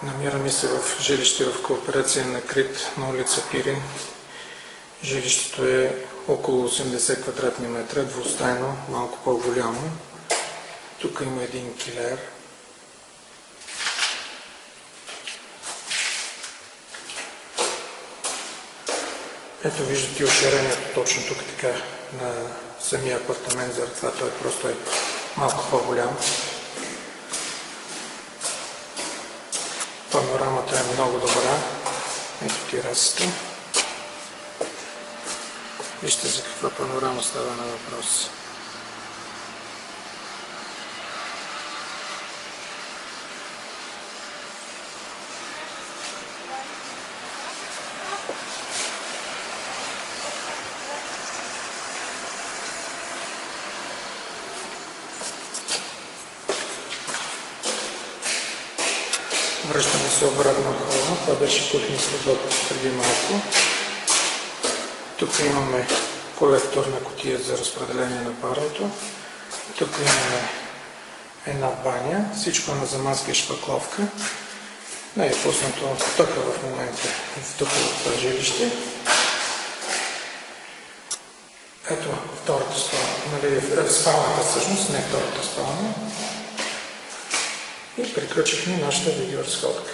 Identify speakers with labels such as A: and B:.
A: Намираме се в жилище в кооперация на Крит на улица Пирин. Жилището е около 80 квадратни метра, двустайно, малко по-голямо. Тук има един килер. Ето виждате оширението точно тук така на самия апартамент заради това. Той просто е малко по-голям. Панорамата е много добра. Ето терасата. Вижте за каква панорама става на въпрос. Връщаме се обратно в хола. Това беше кухненска блок преди малко. Тук имаме колекторна кутия за разпределение на парното. Тук имаме една баня. Всичко на замазка и шпакловка. Не е пуснато тук в момента в това жилище. Ето втората спалня, спалната всъщност, не втората спалня. И приключихме нашата видеоразходка.